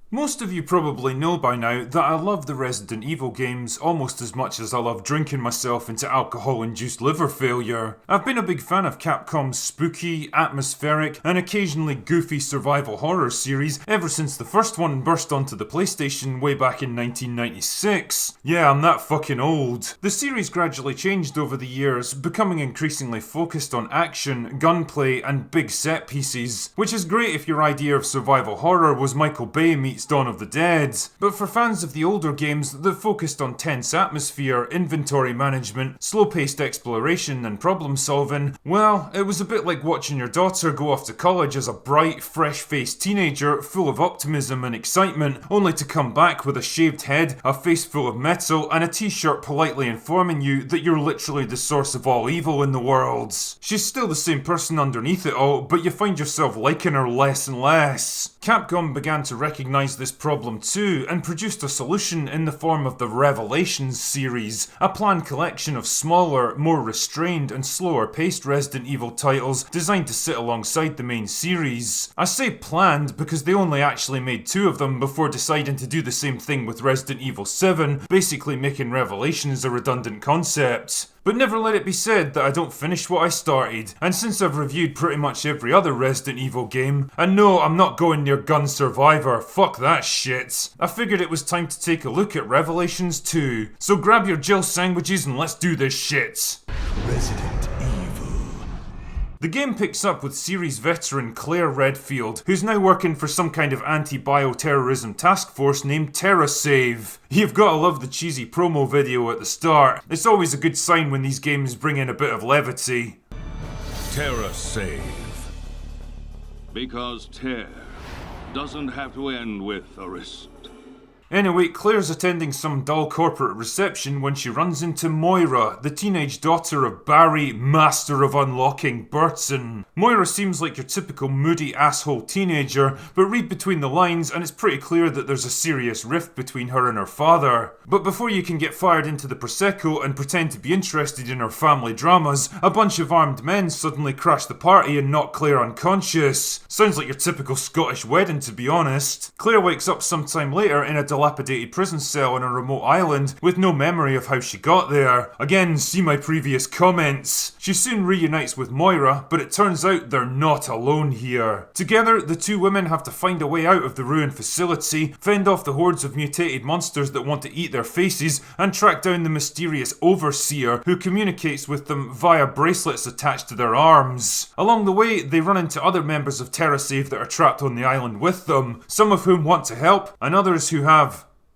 Most of you probably know by now that I love the Resident Evil games almost as much as I love drinking myself into alcohol-induced liver failure. I've been a big fan of Capcom's spooky, atmospheric, and occasionally goofy survival horror series ever since the first one burst onto the PlayStation way back in 1996. Yeah, I'm that fucking old. The series gradually changed over the years, becoming increasingly focused on action, gunplay, and big set pieces, which is great if your idea of survival horror was Michael Bay meets Dawn of the Dead. But for fans of the older games that focused on tense atmosphere, inventory management, slow-paced exploration and problem solving, well, it was a bit like watching your daughter go off to college as a bright, fresh-faced teenager full of optimism and excitement, only to come back with a shaved head, a face full of metal, and a t-shirt politely informing you that you're literally the source of all evil in the world. She's still the same person underneath it all, but you find yourself liking her less and less. Capcom began to recognise this problem too, and produced a solution in the form of the Revelations series, a planned collection of smaller, more restrained and slower paced Resident Evil titles designed to sit alongside the main series. I say planned because they only actually made 2 of them before deciding to do the same thing with Resident Evil 7, basically making Revelations a redundant concept. But never let it be said that I don't finish what I started, and since I've reviewed pretty much every other Resident Evil game, and no, I'm not going near Gun Survivor, fuck that shit, I figured it was time to take a look at Revelations 2. So grab your Jill sandwiches and let's do this shit. Resident Evil. The game picks up with series veteran Claire Redfield, who's now working for some kind of anti-bioterrorism task force named TerraSave. You've gotta love the cheesy promo video at the start. It's always a good sign when these games bring in a bit of levity. TerraSave. Because tear doesn't have to end with a wrist. Anyway, Claire's attending some dull corporate reception when she runs into Moira, the teenage daughter of Barry, Master of Unlocking, Burton. Moira seems like your typical moody asshole teenager, but read between the lines and it's pretty clear that there's a serious rift between her and her father. But before you can get fired into the Prosecco and pretend to be interested in her family dramas, a bunch of armed men suddenly crash the party and knock Claire unconscious. Sounds like your typical Scottish wedding, to be honest. Claire wakes up sometime later in a dilapidated prison cell on a remote island with no memory of how she got there. Again, see my previous comments. She soon reunites with Moira, but it turns out they're not alone here. Together, the 2 women have to find a way out of the ruined facility, fend off the hordes of mutated monsters that want to eat their faces, and track down the mysterious Overseer who communicates with them via bracelets attached to their arms. Along the way, they run into other members of TerraSave that are trapped on the island with them, some of whom want to help, and others who have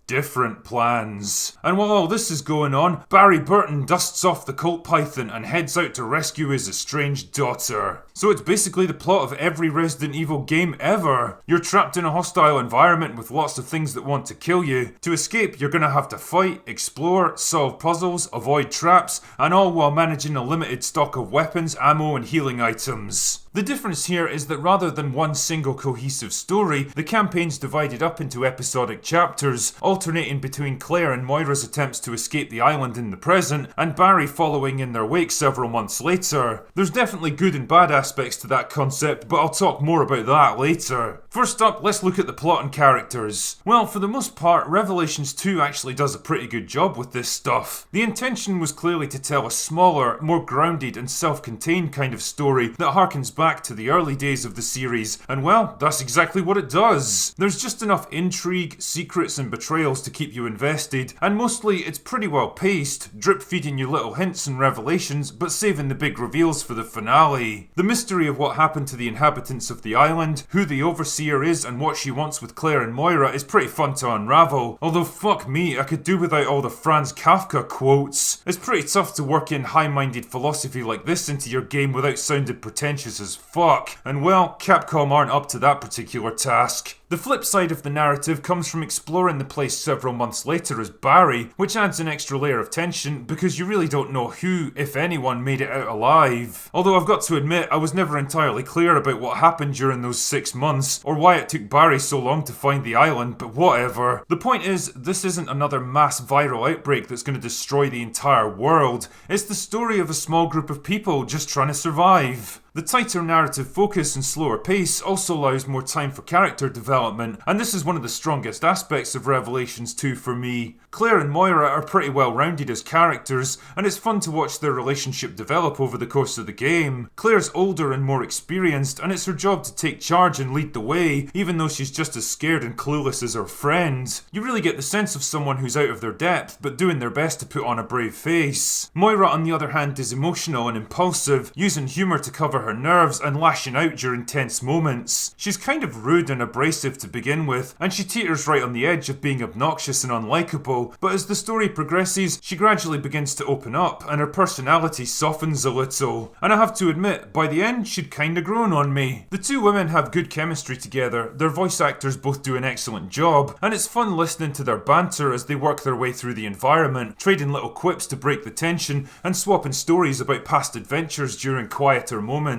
different plans. And while all this is going on, Barry Burton dusts off the Colt Python and heads out to rescue his estranged daughter. So it's basically the plot of every Resident Evil game ever. You're trapped in a hostile environment with lots of things that want to kill you. To escape, you're gonna have to fight, explore, solve puzzles, avoid traps, and all while managing a limited stock of weapons, ammo, and healing items. The difference here is that rather than one single cohesive story, the campaign's divided up into episodic chapters, alternating between Claire and Moira's attempts to escape the island in the present, and Barry following in their wake several months later. There's definitely good and bad aspects to that concept, but I'll talk more about that later. First up, let's look at the plot and characters. Well, for the most part, Revelations 2 actually does a pretty good job with this stuff. The intention was clearly to tell a smaller, more grounded and self-contained kind of story that harkens back to the early days of the series, and well, that's exactly what it does. There's just enough intrigue, secrets and betrayals to keep you invested, and mostly it's pretty well paced, drip feeding you little hints and revelations, but saving the big reveals for the finale. The mystery of what happened to the inhabitants of the island, who the Overseer is and what she wants with Claire and Moira is pretty fun to unravel, although fuck me, I could do without all the Franz Kafka quotes. It's pretty tough to work in high-minded philosophy like this into your game without sounding pretentious as fuck, and well, Capcom aren't up to that particular task. The flip side of the narrative comes from exploring the place several months later as Barry, which adds an extra layer of tension because you really don't know who, if anyone, made it out alive. Although I've got to admit, I was never entirely clear about what happened during those 6 months, or why it took Barry so long to find the island, but whatever. The point is, this isn't another mass viral outbreak that's going to destroy the entire world. It's the story of a small group of people just trying to survive. The tighter narrative focus and slower pace also allows more time for character development, and this is one of the strongest aspects of Revelations 2 for me. Claire and Moira are pretty well rounded as characters, and it's fun to watch their relationship develop over the course of the game. Claire's older and more experienced, and it's her job to take charge and lead the way, even though she's just as scared and clueless as her friend. You really get the sense of someone who's out of their depth, but doing their best to put on a brave face. Moira, on the other hand, is emotional and impulsive, using humour to cover her nerves and lashing out during tense moments. She's kind of rude and abrasive to begin with, and she teeters right on the edge of being obnoxious and unlikable, but as the story progresses, she gradually begins to open up, and her personality softens a little. And I have to admit, by the end, she'd kinda grown on me. The two women have good chemistry together, their voice actors both do an excellent job, and it's fun listening to their banter as they work their way through the environment, trading little quips to break the tension, and swapping stories about past adventures during quieter moments.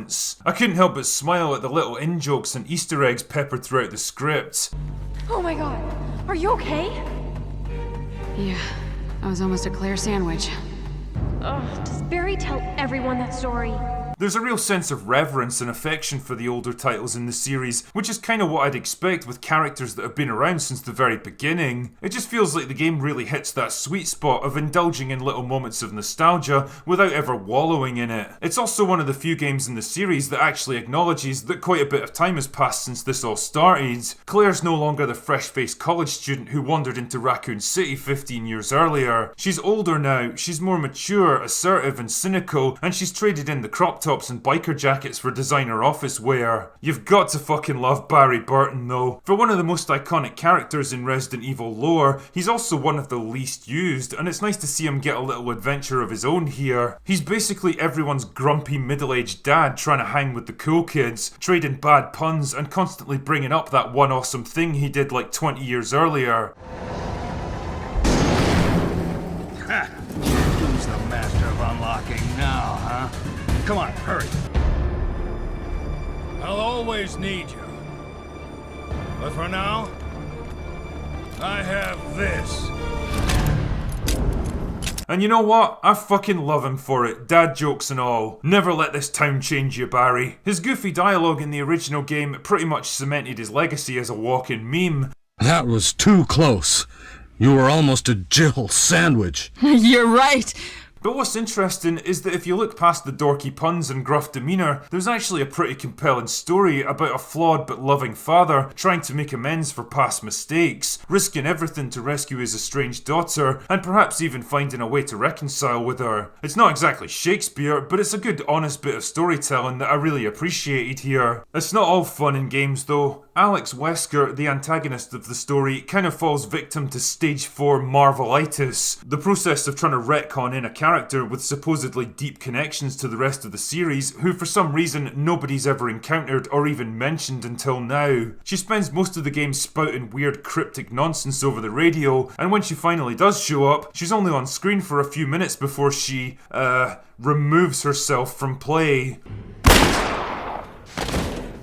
I couldn't help but smile at the little in-jokes and Easter eggs peppered throughout the script. Oh my god, are you okay? Yeah, I was almost a Claire sandwich. Ugh, does Barry tell everyone that story? There's a real sense of reverence and affection for the older titles in the series, which is kind of what I'd expect with characters that have been around since the very beginning. It just feels like the game really hits that sweet spot of indulging in little moments of nostalgia without ever wallowing in it. It's also one of the few games in the series that actually acknowledges that quite a bit of time has passed since this all started. Claire's no longer the fresh-faced college student who wandered into Raccoon City 15 years earlier. She's older now, she's more mature, assertive and cynical, and she's traded in the crop tops and biker jackets for designer office wear. You've got to fucking love Barry Burton though. For one of the most iconic characters in Resident Evil lore, he's also one of the least used, and it's nice to see him get a little adventure of his own here. He's basically everyone's grumpy middle-aged dad trying to hang with the cool kids, trading bad puns and constantly bringing up that one awesome thing he did like 20 years earlier. Ha! Who's the master of unlocking now, huh? Come on, hurry. I'll always need you. But for now, I have this. And you know what? I fucking love him for it, dad jokes and all. Never let this town change you, Barry. His goofy dialogue in the original game pretty much cemented his legacy as a walking meme. That was too close. You were almost a Jill sandwich. You're right. But what's interesting is that if you look past the dorky puns and gruff demeanour, there's actually a pretty compelling story about a flawed but loving father trying to make amends for past mistakes, risking everything to rescue his estranged daughter, and perhaps even finding a way to reconcile with her. It's not exactly Shakespeare, but it's a good honest bit of storytelling that I really appreciated here. It's not all fun in games though. Alex Wesker, the antagonist of the story, kind of falls victim to stage 4 Marvelitis, the process of trying to retcon in a character with supposedly deep connections to the rest of the series, who for some reason nobody's ever encountered or even mentioned until now. She spends most of the game spouting weird cryptic nonsense over the radio, and when she finally does show up, she's only on screen for a few minutes before she, removes herself from play.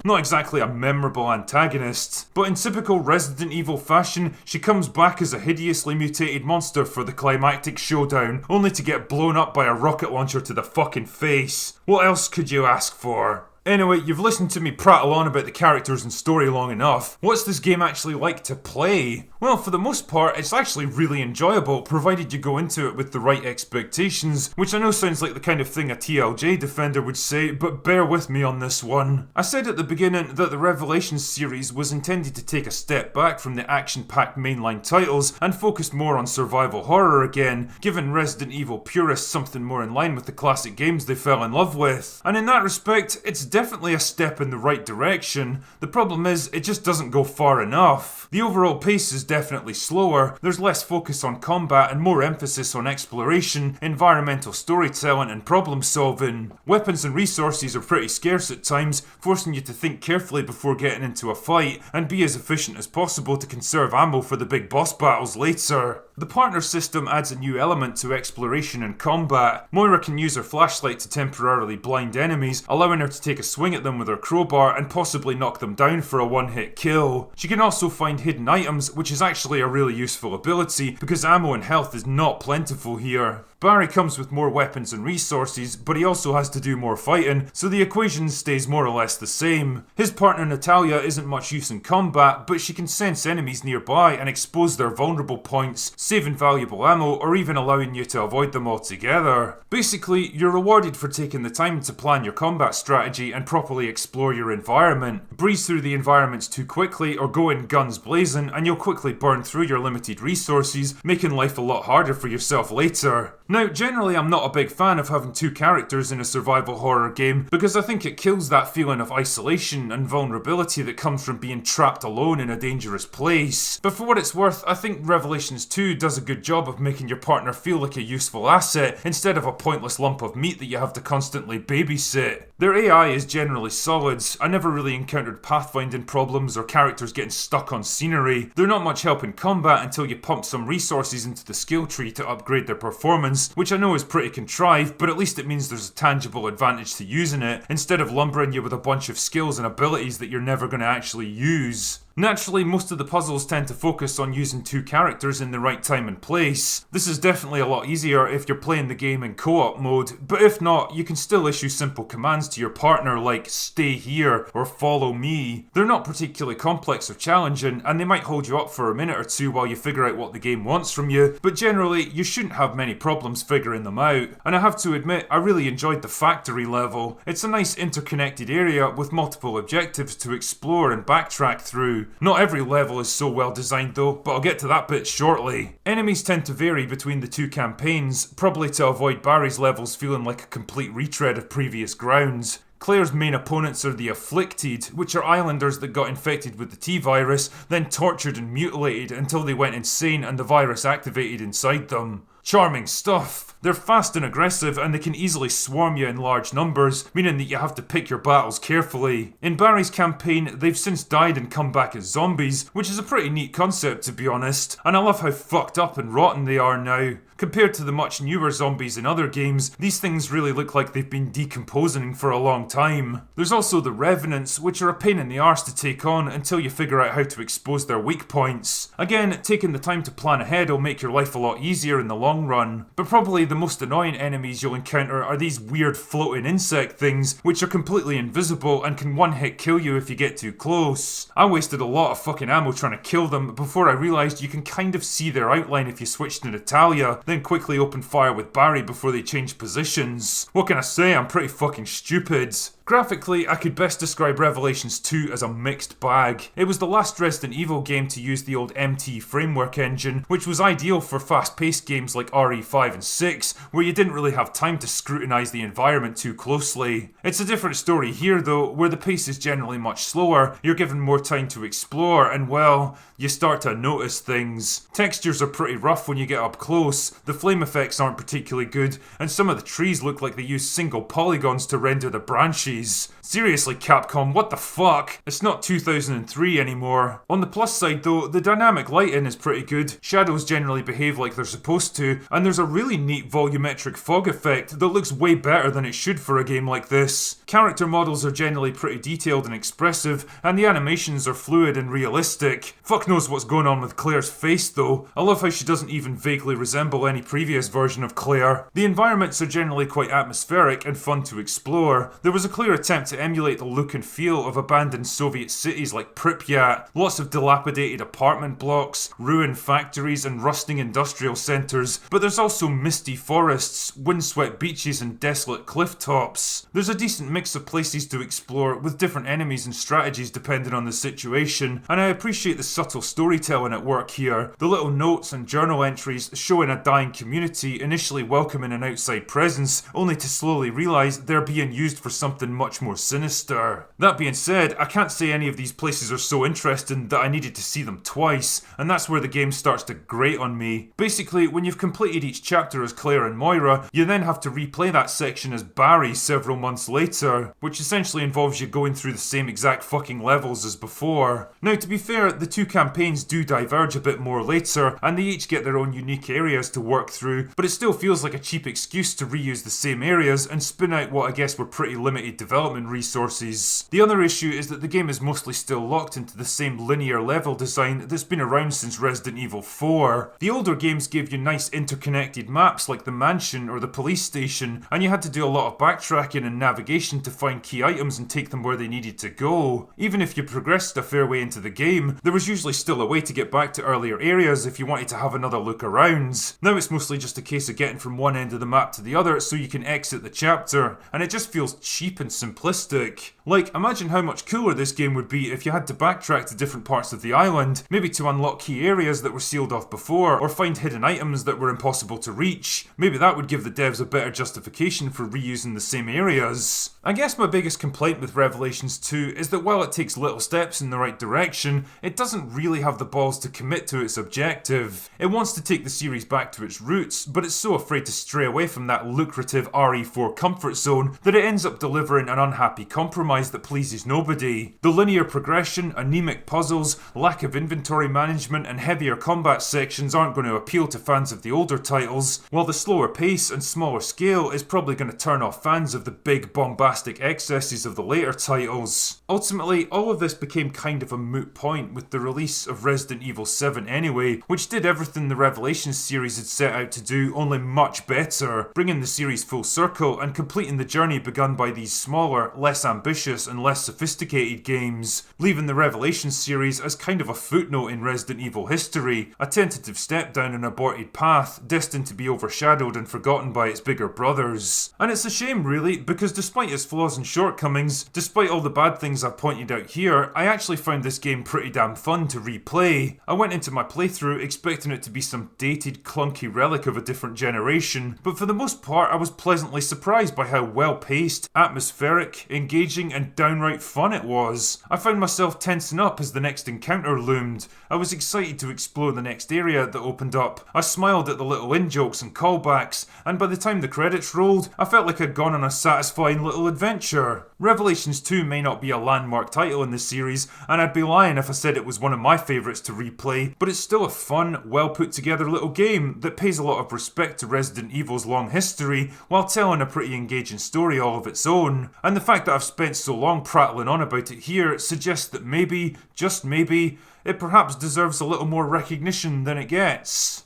Not exactly a memorable antagonist, but in typical Resident Evil fashion, she comes back as a hideously mutated monster for the climactic showdown, only to get blown up by a rocket launcher to the fucking face. What else could you ask for? Anyway, you've listened to me prattle on about the characters and story long enough. What's this game actually like to play? Well, for the most part, it's actually really enjoyable, provided you go into it with the right expectations, which I know sounds like the kind of thing a TLJ defender would say, but bear with me on this one. I said at the beginning that the Revelations series was intended to take a step back from the action-packed mainline titles and focus more on survival horror again, giving Resident Evil purists something more in line with the classic games they fell in love with. And in that respect, it's definitely a step in the right direction. The problem is, it just doesn't go far enough. The overall pace is definitely slower, there's less focus on combat and more emphasis on exploration, environmental storytelling and problem solving. Weapons and resources are pretty scarce at times, forcing you to think carefully before getting into a fight, and be as efficient as possible to conserve ammo for the big boss battles later. The partner system adds a new element to exploration and combat. Moira can use her flashlight to temporarily blind enemies, allowing her to take take a swing at them with her crowbar and possibly knock them down for a one-hit kill. She can also find hidden items, which is actually a really useful ability because ammo and health is not plentiful here. Barry comes with more weapons and resources, but he also has to do more fighting, so the equation stays more or less the same. His partner Natalia isn't much use in combat, but she can sense enemies nearby and expose their vulnerable points, saving valuable ammo or even allowing you to avoid them altogether. Basically, you're rewarded for taking the time to plan your combat strategy and properly explore your environment. Breeze through the environments too quickly or go in guns blazing and you'll quickly burn through your limited resources, making life a lot harder for yourself later. Now, generally I'm not a big fan of having two characters in a survival horror game because I think it kills that feeling of isolation and vulnerability that comes from being trapped alone in a dangerous place. But for what it's worth, I think Revelations 2 does a good job of making your partner feel like a useful asset instead of a pointless lump of meat that you have to constantly babysit. Their AI is generally solid. I never really encountered pathfinding problems or characters getting stuck on scenery. They're not much help in combat until you pump some resources into the skill tree to upgrade their performance, which I know is pretty contrived, but at least it means there's a tangible advantage to using it, instead of lumbering you with a bunch of skills and abilities that you're never going to actually use. Naturally, most of the puzzles tend to focus on using two characters in the right time and place. This is definitely a lot easier if you're playing the game in co-op mode, but if not, you can still issue simple commands to your partner like stay here or follow me. They're not particularly complex or challenging, and they might hold you up for a minute or two while you figure out what the game wants from you, but generally you shouldn't have many problems figuring them out. And I have to admit, I really enjoyed the factory level. It's a nice interconnected area with multiple objectives to explore and backtrack through. Not every level is so well designed though, but I'll get to that bit shortly. Enemies tend to vary between the two campaigns, probably to avoid Barry's levels feeling like a complete retread of previous grounds. Claire's main opponents are the Afflicted, which are islanders that got infected with the T-virus, then tortured and mutilated until they went insane and the virus activated inside them. Charming stuff. They're fast and aggressive and they can easily swarm you in large numbers, meaning that you have to pick your battles carefully. In Barry's campaign, they've since died and come back as zombies, which is a pretty neat concept to be honest, and I love how fucked up and rotten they are now. Compared to the much newer zombies in other games, these things really look like they've been decomposing for a long time. There's also the Revenants, which are a pain in the arse to take on until you figure out how to expose their weak points. Again, taking the time to plan ahead will make your life a lot easier in the long run, but probably the most annoying enemies you'll encounter are these weird floating insect things, which are completely invisible and can one-hit kill you if you get too close. I wasted a lot of fucking ammo trying to kill them before I realised you can kind of see their outline if you switch to Natalia, then quickly open fire with Barry before they change positions. What can I say, I'm pretty fucking stupid. Graphically, I could best describe Revelations 2 as a mixed bag. It was the last Resident Evil game to use the old MT framework engine, which was ideal for fast-paced games like RE5 and 6, where you didn't really have time to scrutinise the environment too closely. It's a different story here though, where the pace is generally much slower, you're given more time to explore, and well, you start to notice things. Textures are pretty rough when you get up close, the flame effects aren't particularly good, and some of the trees look like they use single polygons to render the branches. Seriously, Capcom, what the fuck? It's not 2003 anymore. On the plus side though, the dynamic lighting is pretty good, shadows generally behave like they're supposed to, and there's a really neat volumetric fog effect that looks way better than it should for a game like this. Character models are generally pretty detailed and expressive, and the animations are fluid and realistic. Fuck knows what's going on with Claire's face though. I love how she doesn't even vaguely resemble any previous version of Claire. The environments are generally quite atmospheric and fun to explore. There was a clear attempt to emulate the look and feel of abandoned Soviet cities like Pripyat. Lots of dilapidated apartment blocks, ruined factories and rusting industrial centres, but there's also misty forests, windswept beaches and desolate cliff tops. There's a decent mix of places to explore with different enemies and strategies depending on the situation, and I appreciate the subtle storytelling at work here. The little notes and journal entries showing a dying community initially welcoming an outside presence, only to slowly realise they're being used for something much more sinister. That being said, I can't say any of these places are so interesting that I needed to see them twice, and that's where the game starts to grate on me. Basically, when you've completed each chapter as Claire and Moira, you then have to replay that section as Barry several months later, which essentially involves you going through the same exact fucking levels as before. Now, to be fair, the two campaigns do diverge a bit more later, and they each get their own unique areas to work through, but it still feels like a cheap excuse to reuse the same areas and spin out what I guess were pretty limited development development resources. The other issue is that the game is mostly still locked into the same linear level design that's been around since Resident Evil 4. The older games gave you nice interconnected maps like the mansion or the police station, and you had to do a lot of backtracking and navigation to find key items and take them where they needed to go. Even if you progressed a fair way into the game, there was usually still a way to get back to earlier areas if you wanted to have another look around. Now it's mostly just a case of getting from one end of the map to the other so you can exit the chapter, and it just feels cheap and simplistic. Like, imagine how much cooler this game would be if you had to backtrack to different parts of the island, maybe to unlock key areas that were sealed off before, or find hidden items that were impossible to reach. Maybe that would give the devs a better justification for reusing the same areas. I guess my biggest complaint with Revelations 2 is that while it takes little steps in the right direction, it doesn't really have the balls to commit to its objective. It wants to take the series back to its roots, but it's so afraid to stray away from that lucrative RE4 comfort zone that it ends up delivering an unhappy compromise that pleases nobody. The linear progression, anemic puzzles, lack of inventory management and heavier combat sections aren't going to appeal to fans of the older titles, while the slower pace and smaller scale is probably going to turn off fans of the big bombastic excesses of the later titles. Ultimately, all of this became kind of a moot point with the release of Resident Evil 7 anyway, which did everything the Revelations series had set out to do, only much better, bringing the series full circle and completing the journey begun by these smaller, less ambitious and less sophisticated games, leaving the Revelations series as kind of a footnote in Resident Evil history, a tentative step down an aborted path, destined to be overshadowed and forgotten by its bigger brothers. And it's a shame really, because despite its flaws and shortcomings, despite all the bad things I've pointed out here, I actually found this game pretty damn fun to replay. I went into my playthrough expecting it to be some dated, clunky relic of a different generation, but for the most part I was pleasantly surprised by how well paced, atmospheric, engaging and downright fun it was. I found myself tensing up as the next encounter loomed. I was excited to explore the next area that opened up. I smiled at the little in-jokes and callbacks, and by the time the credits rolled, I felt like I'd gone on a satisfying little adventure. Revelations 2 may not be a landmark title in the series, and I'd be lying if I said it was one of my favourites to replay, but it's still a fun, well put together little game that pays a lot of respect to Resident Evil's long history while telling a pretty engaging story all of its own. And the fact that I've spent so long prattling on about it here suggests that maybe, just maybe, it perhaps deserves a little more recognition than it gets.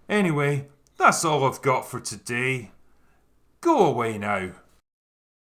Anyway, that's all I've got for today. Go away now.